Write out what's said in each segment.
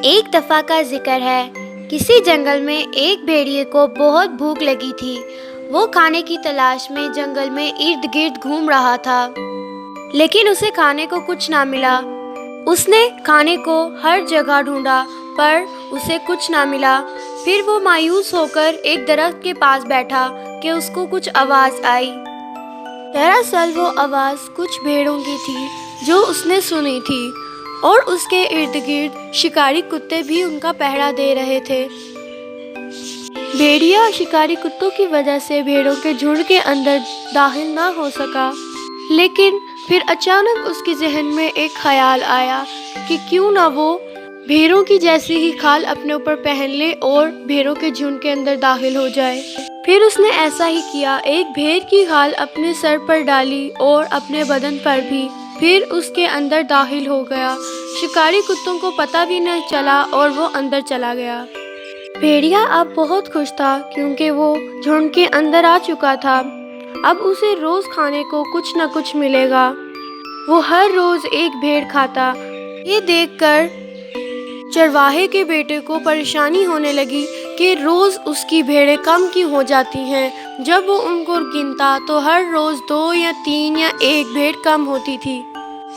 ایک دفعہ کا ذکر ہے، کسی جنگل میں ایک بھیڑیے کو بہت بھوک لگی تھی۔ وہ کھانے کی تلاش میں جنگل میں ارد گرد گھوم رہا تھا، لیکن اسے کھانے کو کچھ نہ ملا۔ اس نے کھانے کو ہر جگہ ڈھونڈا پر اسے کچھ نہ ملا۔ پھر وہ مایوس ہو کر ایک درخت کے پاس بیٹھا کہ اس کو کچھ آواز آئی۔ دراصل وہ آواز کچھ بھیڑوں کی تھی جو اس نے سنی تھی، اور اس کے ارد گرد شکاری کتے بھی ان کا پہرا دے رہے تھے۔ بھیڑیا شکاری کتوں کی وجہ سے بھیڑوں کے جھنڈ کے اندر داخل نہ ہو سکا، لیکن پھر اچانک اس کے ذہن میں ایک خیال آیا کہ کیوں نہ وہ بھیڑوں کی جیسی ہی کھال اپنے اوپر پہن لے اور بھیڑوں کے جھنڈ کے اندر داخل ہو جائے۔ پھر اس نے ایسا ہی کیا، ایک بھیڑ کی کھال اپنے سر پر ڈالی اور اپنے بدن پر بھی، پھر اس کے اندر داخل ہو گیا۔ شکاری کتوں کو پتہ بھی نہ چلا اور وہ اندر چلا گیا۔ بھیڑیا اب بہت خوش تھا کیونکہ وہ جھنڈ کے اندر آ چکا تھا۔ اب اسے روز کھانے کو کچھ نہ کچھ ملے گا۔ وہ ہر روز ایک بھیڑ کھاتا۔ یہ دیکھ کر چرواہے کے بیٹے کو پریشانی ہونے لگی کہ روز اس کی بھیڑیں کم کیوں ہو جاتی ہیں۔ جب وہ ان کو گنتا تو ہر روز 2 یا 3 یا 1 بھیڑ کم ہوتی تھی۔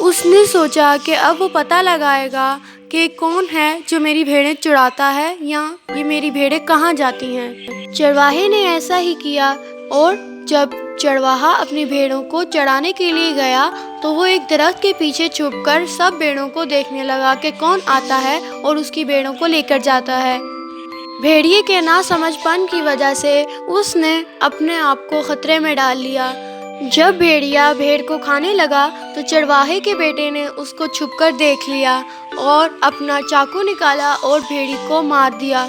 اس نے سوچا کہ اب وہ پتہ لگائے گا کہ کون ہے جو میری بھیڑیں چراتا ہے یا یہ میری بھیڑیں کہاں جاتی ہیں۔ چرواہے نے ایسا ہی کیا، اور جب چرواہا اپنی بھیڑوں کو چرانے کے لیے گیا تو وہ ایک درخت کے پیچھے چھپ کر سب بھیڑوں کو دیکھنے لگا کہ کون آتا ہے اور اس کی بھیڑوں کو لے کر جاتا ہے۔ بھیڑیے کے نہ سمجھ پن کی وجہ سے اس نے اپنے آپ کو خطرے میں ڈال لیا۔ جب بھیڑیا بھیڑ کو کھانے لگا تو چرواہے کے بیٹے نے اس کو چھپ کر دیکھ لیا اور اپنا چاقو نکالا اور بھیڑی کو مار دیا۔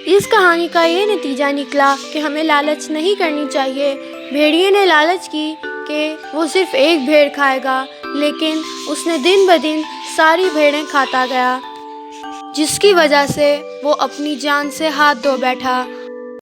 اس کہانی کا یہ نتیجہ نکلا کہ ہمیں لالچ نہیں کرنی چاہیے۔ بھیڑیے نے لالچ کی کہ وہ صرف ایک بھیڑ کھائے گا، لیکن اس نے دن بدن ساری بھیڑیں کھاتا گیا، جس کی وجہ سے وہ اپنی جان سے ہاتھ دھو بیٹھا۔